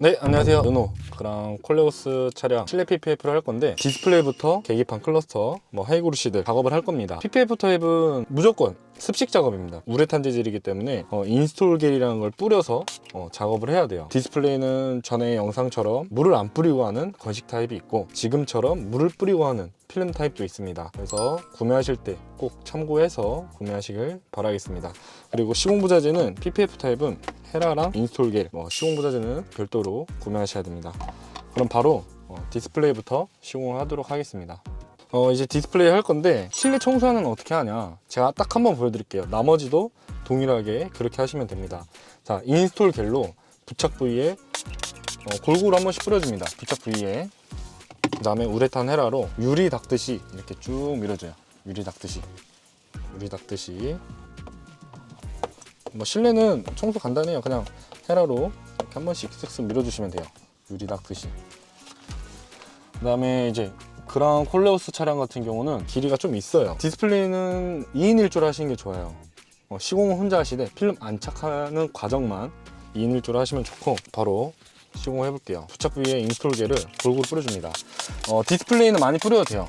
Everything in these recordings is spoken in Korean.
네, 안녕하세요. 르노 그랑 콜레오스 차량 실내 PPF를 할 건데 디스플레이부터 계기판 클러스터, 하이그루시드 작업을 할 겁니다. PPF 타입은 무조건 습식 작업입니다. 우레탄 재질이기 때문에 인스톨 겔이라는 걸 뿌려서 작업을 해야 돼요. 디스플레이는 전에 영상처럼 물을 안 뿌리고 하는 건식 타입이 있고 지금처럼 물을 뿌리고 하는 필름 타입도 있습니다. 그래서 구매하실 때 꼭 참고해서 구매하시길 바라겠습니다. 그리고 시공부자재는 PPF 타입은 헤라랑 인스톨 겔, 시공부자재는 별도로 구매하셔야 됩니다. 그럼 바로 디스플레이부터 시공을 하도록 하겠습니다. 이제 디스플레이 할 건데 실내 청소는 어떻게 하냐, 제가 딱 한번 보여드릴게요. 나머지도 동일하게 그렇게 하시면 됩니다. 자, 인스톨 겔로 부착 부위에 골고루 한 번씩 뿌려줍니다. 부착 부위에. 그 다음에 우레탄 헤라로 유리 닦듯이 이렇게 쭉 밀어줘요. 유리 닦듯이. 실내는 청소 간단해요. 그냥 헤라로 이렇게 한 번씩 쓱쓱 밀어주시면 돼요. 유리 닦듯이. 그 다음에 이제 그랑 콜레오스 차량 같은 경우는 길이가 좀 있어요. 디스플레이는 2인 1조로 하시는 게 좋아요. 시공을 혼자 하시되 필름 안착하는 과정만 2인 1조로 하시면 좋고, 바로 시공을 해볼게요. 부착 부위에 인스톨 겔을 골고루 뿌려줍니다. 디스플레이는 많이 뿌려도 돼요.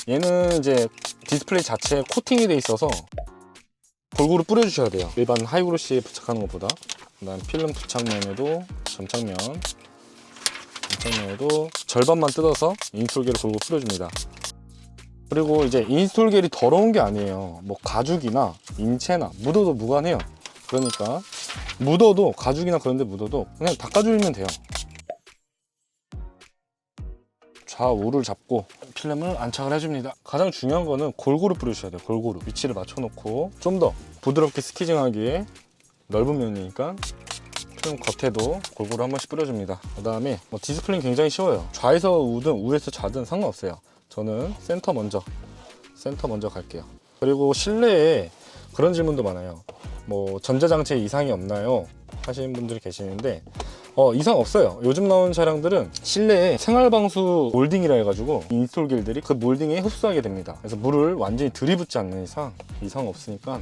얘는 이제 디스플레이 자체에 코팅이 돼 있어서 골고루 뿌려주셔야 돼요. 일반 하이그루시에 부착하는 것보다. 그 다음 필름 부착면에도 점착면에도 절반만 뜯어서 인스톨 겔을 골고루 뿌려줍니다. 그리고 이제 인스톨 겔이 더러운 게 아니에요. 가죽이나 인체나 묻어도 무관해요. 그러니까 묻어도, 가죽이나 그런 데 묻어도 그냥 닦아주면 돼요. 좌우를 잡고 필름을 안착을 해줍니다. 가장 중요한 거는 골고루 뿌려주셔야 돼요. 골고루 위치를 맞춰놓고 좀 더 부드럽게 스티징하기 위해 넓은 면이니까 필름 겉에도 골고루 한 번씩 뿌려줍니다. 그 다음에 디스플레이는 굉장히 쉬워요. 좌에서 우든 우에서 좌든 상관없어요. 저는 센터 먼저 갈게요. 그리고 실내에 그런 질문도 많아요. 전자장치에 이상이 없나요? 하시는 분들이 계시는데 이상 없어요. 요즘 나온 차량들은 실내에 생활방수 몰딩이라 해가지고 인스톨 겔들이 그 몰딩에 흡수하게 됩니다. 그래서 물을 완전히 들이붓지 않는 이상 없으니까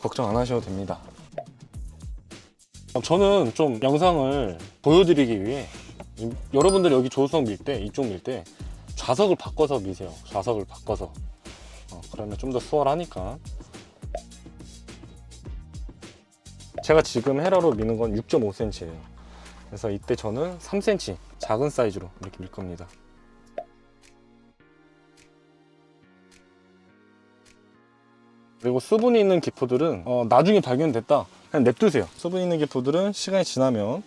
걱정 안 하셔도 됩니다. 저는 좀 영상을 보여드리기 위해 여러분들이 여기 조수석 밀 때, 이쪽 밀 때 좌석을 바꿔서 미세요. 좌석을 바꿔서. 그러면 좀 더 수월하니까. 제가 지금 헤라로 미는 건 6.5cm예요. 그래서 이때 저는 3cm 작은 사이즈로 이렇게 밀 겁니다. 그리고 수분이 있는 기포들은 나중에 발견됐다 그냥 냅두세요. 수분 있는 기포들은 시간이 지나면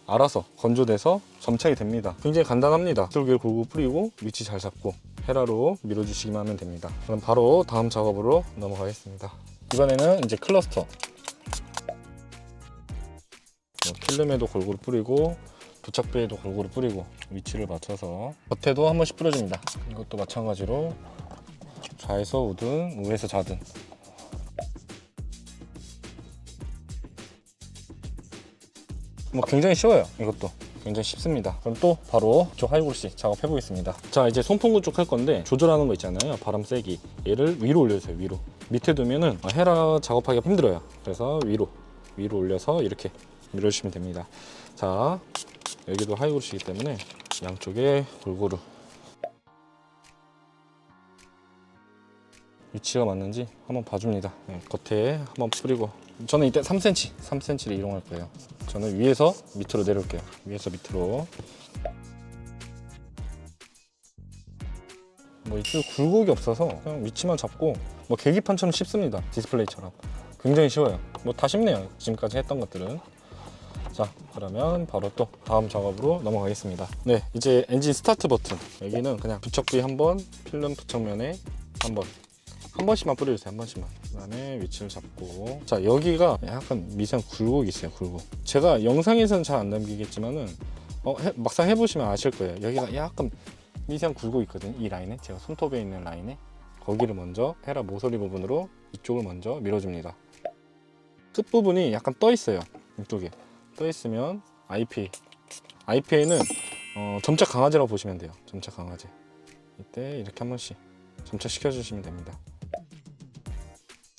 알아서 건조돼서 점착이 됩니다. 굉장히 간단합니다. 인스톨 골고루 뿌리고 위치 잘 잡고 헤라로 밀어주시기만 하면 됩니다. 그럼 바로 다음 작업으로 넘어가겠습니다. 이번에는 이제 클러스터, 필름에도 골고루 뿌리고 부착부에도 골고루 뿌리고 위치를 맞춰서 겉에도 한 번씩 뿌려줍니다. 이것도 마찬가지로 좌에서 우든 우에서 좌든. 굉장히 쉬워요. 이것도 굉장히 쉽습니다. 그럼 또 바로 저 하이그루시 작업해 보겠습니다. 자, 이제 송풍구 쪽 할 건데 조절하는 거 있잖아요. 바람 세기, 얘를 위로 올려주세요. 위로. 밑에 두면은 헤라 작업하기가 힘들어요. 그래서 위로 올려서 이렇게 밀어주시면 됩니다. 자, 여기도 하이그루시이기 때문에 양쪽에 골고루 위치가 맞는지 한번 봐줍니다. 겉에 한번 뿌리고, 저는 이때 3cm를 이용할 거예요. 저는 위에서 밑으로 내려올게요. 위에서 밑으로. 이쪽 굴곡이 없어서 그냥 위치만 잡고 계기판처럼 쉽습니다. 디스플레이처럼 굉장히 쉬워요. 다 쉽네요. 지금까지 했던 것들은. 자, 그러면 바로 또 다음 작업으로 넘어가겠습니다. 네, 이제 엔진 스타트 버튼, 여기는 그냥 부착 부위 한번, 필름 부착면에 한 번씩만 뿌려주세요. 한 번씩만. 그 다음에 위치를 잡고, 자, 여기가 약간 미세한 굴곡이 있어요. 굴곡. 제가 영상에서는 잘 안 남기겠지만은 막상 해보시면 아실 거예요. 여기가 약간 미세한 굴곡이 있거든요. 이 라인에, 제가 손톱에 있는 라인에, 거기를 먼저 헤라 모서리 부분으로 이쪽을 먼저 밀어줍니다. 끝부분이 약간 떠 있어요. 이쪽에 떠 있으면 IPA는 점착 강아지라고 보시면 돼요. 점착 강아지. 이때 이렇게 한 번씩 점착시켜 주시면 됩니다.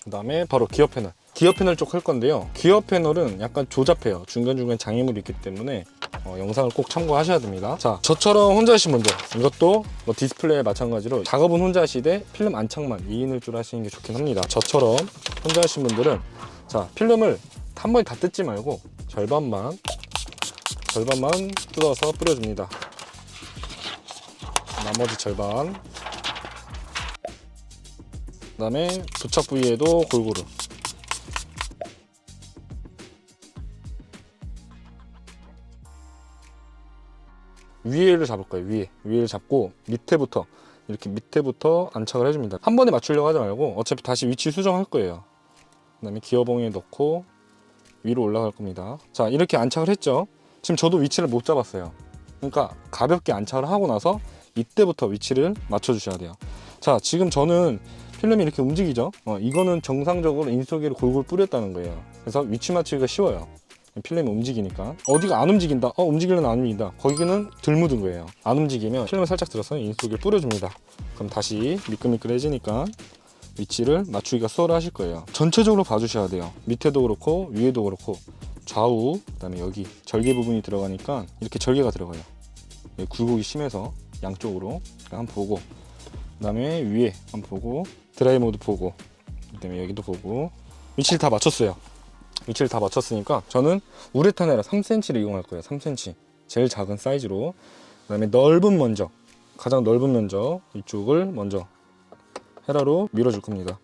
그 다음에 바로 기어 패널 쪽 할 건데요. 기어 패널은 약간 조잡해요. 중간중간 장애물이 있기 때문에 영상을 꼭 참고하셔야 됩니다. 자, 저처럼 혼자 하신 분들, 이것도 뭐 디스플레이에 마찬가지로 작업은 혼자 하시되 필름 안착만 2인 1조로 하시는 게 좋긴 합니다. 저처럼 혼자 하신 분들은 자, 필름을 한 번에 다 뜯지 말고 절반만 뜯어서 뿌려줍니다. 나머지 절반, 그 다음에 부착 부위에도 골고루. 위에를 잡을 거예요. 위에를 잡고 밑에부터 이렇게 밑에부터 안착을 해줍니다. 한 번에 맞추려고 하지 말고 어차피 다시 위치 수정할 거예요. 그 다음에 기어봉에 넣고 위로 올라갈 겁니다. 자, 이렇게 안착을 했죠. 지금 저도 위치를 못 잡았어요. 그러니까 가볍게 안착을 하고 나서 이때부터 위치를 맞춰 주셔야 돼요. 자, 지금 저는 필름이 이렇게 움직이죠. 이거는 정상적으로 인솔기를 골고루 뿌렸다는 거예요. 그래서 위치 맞추기가 쉬워요. 필름이 움직이니까. 어디가 안 움직인다, 움직이려면 안 움직인다, 거기는 덜 묻은 거예요. 안 움직이면 필름을 살짝 들어서 인솔기를 뿌려줍니다. 그럼 다시 미끌미끌해지니까 위치를 맞추기가 수월하실 거예요. 전체적으로 봐주셔야 돼요. 밑에도 그렇고 위에도 그렇고 좌우, 그 다음에 여기 절개 부분이 들어가니까 이렇게 절개가 들어가요. 굴곡이 심해서 양쪽으로 한번 보고, 그 다음에 위에 한번 보고, 드라이 모드 보고, 그 다음에 여기도 보고. 위치를 다 맞췄어요. 위치를 다 맞췄으니까 저는 우레탄 헤라 3cm를 이용할 거예요. 3cm 제일 작은 사이즈로. 그 다음에 넓은 면적, 가장 넓은 면적 이쪽을 먼저 헤라로 밀어줄 겁니다.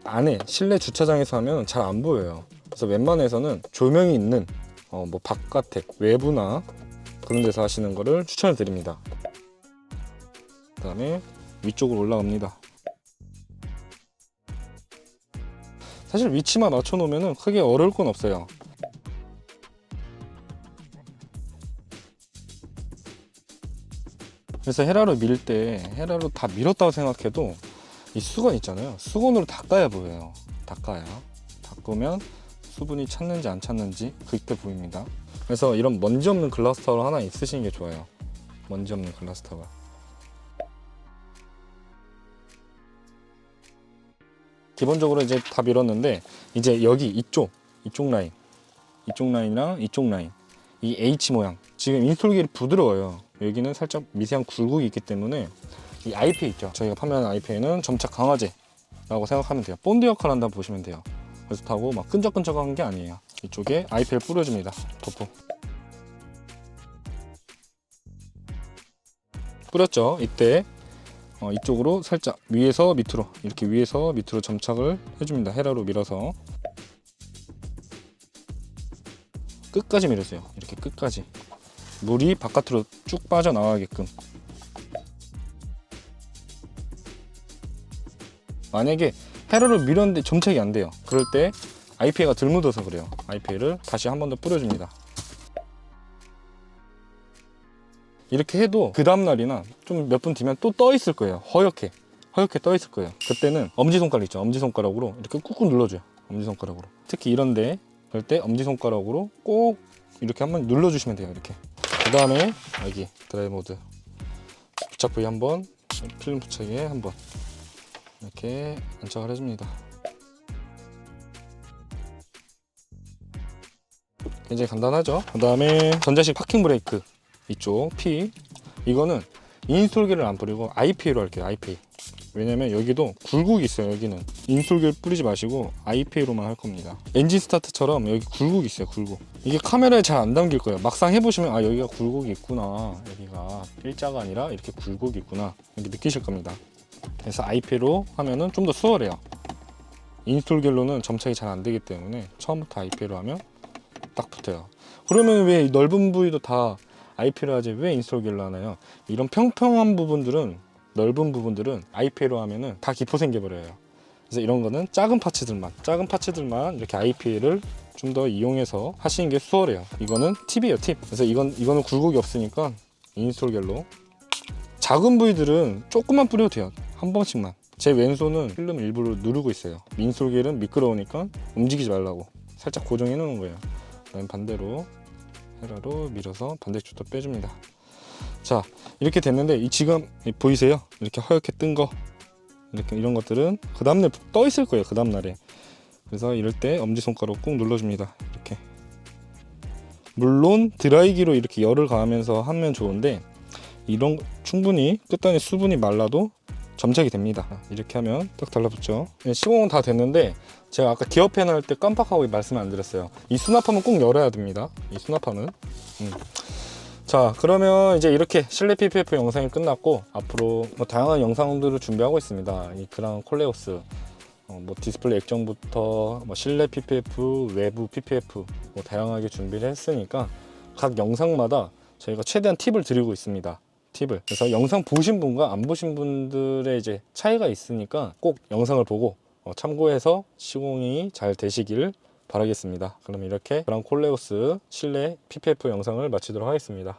안에 실내 주차장에서 하면 잘 안 보여요. 그래서 웬만해서는 조명이 있는 뭐 바깥에 외부나 그런 데서 하시는 거를 추천을 드립니다. 그 다음에 위쪽으로 올라갑니다. 사실 위치만 맞춰 놓으면 크게 어려울 건 없어요. 그래서 헤라로 밀 때 헤라로 다 밀었다고 생각해도 이 수건 있잖아요. 수건으로 닦아야 보여요. 닦으면 수분이 찼는지 안 찼는지 그때 보입니다. 그래서 이런 먼지 없는 글라스 타월 하나 있으시는 게 좋아요. 먼지 없는 글라스 타월. 기본적으로 이제 다 밀었는데 이제 여기 이쪽 라인이랑 이쪽 라인, 이 H 모양, 지금 인솔길이 부드러워요. 여기는 살짝 미세한 굴곡이 있기 때문에 이 아이페이 있죠. 저희가 판매하는 아이페이는 점착 강화제라고 생각하면 돼요. 본드 역할을 한다고 보시면 돼요. 그렇다고 막 끈적끈적한 게 아니에요. 이쪽에 아이페이를 뿌려줍니다. 도포 뿌렸죠. 이때 이쪽으로 살짝 위에서 밑으로, 이렇게 위에서 밑으로 점착을 해줍니다. 헤라로 밀어서 끝까지 밀어주세요. 이렇게 끝까지 물이 바깥으로 쭉 빠져나가게끔. 만약에 헤라로 밀었는데 점착이 안 돼요. 그럴 때 아이페이가 덜 묻어서 그래요. 아이페이를 다시 한 번 더 뿌려줍니다. 이렇게 해도 그 다음날이나 좀 몇 분 뒤면 또 떠 있을 거예요. 허옇게 떠 있을 거예요. 그때는 엄지손가락 있죠. 엄지손가락으로 이렇게 꾹꾹 눌러줘요. 엄지손가락으로. 특히 이런데 그럴 때 엄지손가락으로 꼭 이렇게 한번 눌러주시면 돼요. 이렇게. 그 다음에 여기 드라이 모드 부착 부위 한번, 필름 부착에 한번 이렇게 안착을 해줍니다. 굉장히 간단하죠. 그 다음에 전자식 파킹 브레이크 이쪽 P, 이거는 인솔기를 안 뿌리고 아이페이로 할게요. 아이페이. 왜냐면 여기도 굴곡이 있어요. 여기는 인솔기를 뿌리지 마시고 아이페이로만 할 겁니다. 엔진 스타트처럼 여기 굴곡이 있어요. 굴곡. 이게 카메라에 잘 안 담길 거예요. 막상 해보시면 아, 여기가 굴곡이 있구나, 여기가 일자가 아니라 이렇게 굴곡이 있구나, 이렇게 느끼실 겁니다. 그래서 아이페이로 하면은 좀 더 수월해요. 인솔겔로는 점착이 잘 안 되기 때문에 처음부터 아이페이로 하면 딱 붙어요. 그러면 왜 넓은 부위도 다 아이페이로 하지 왜 인솔겔로 하나요? 이런 평평한 부분들은, 넓은 부분들은 아이페이로 하면은 다 기포 생겨버려요. 그래서 이런 거는 작은 파츠들만 이렇게 아이페이를 좀 더 이용해서 하시는 게 수월해요. 이거는 팁이에요, 팁. 그래서 이거는 굴곡이 없으니까 인솔겔로. 작은 부위들은 조금만 뿌려도 돼요. 한 번씩만. 제 왼손은 필름 일부러 누르고 있어요. 인솔겔은 미끄러우니까 움직이지 말라고 살짝 고정해 놓는 거예요. 그다음 반대로 헤라로 밀어서 반대쪽도 빼줍니다. 자, 이렇게 됐는데 지금 보이세요? 이렇게 허옇게 뜬 거, 이렇게 이런 것들은 그 다음날 떠 있을 거예요. 그 다음날에. 그래서 이럴 때 엄지손가락 꾹 눌러줍니다. 이렇게 물론 드라이기로 이렇게 열을 가하면서 하면 좋은데 이런 충분히 끝단이 수분이 말라도 점착이 됩니다. 이렇게 하면 딱 달라붙죠. 네, 시공은 다 됐는데 제가 아까 기어 팬 할 때 깜빡하고 말씀 안 드렸어요. 이 수납함은 꼭 열어야 됩니다. 이 수납함은. 자, 그러면 이제 이렇게 실내 PPF 영상이 끝났고 앞으로 뭐 다양한 영상들을 준비하고 있습니다. 이 그랑 콜레오스 뭐 디스플레이 액정부터 뭐 실내 PPF, 외부 PPF 뭐 다양하게 준비를 했으니까 각 영상마다 저희가 최대한 팁을 드리고 있습니다. 팁을. 그래서 영상 보신 분과 안 보신 분들의 이제 차이가 있으니까 꼭 영상을 보고 참고해서 시공이 잘 되시길 바라겠습니다. 그럼 이렇게 그랑 콜레오스 실내 PPF 영상을 마치도록 하겠습니다.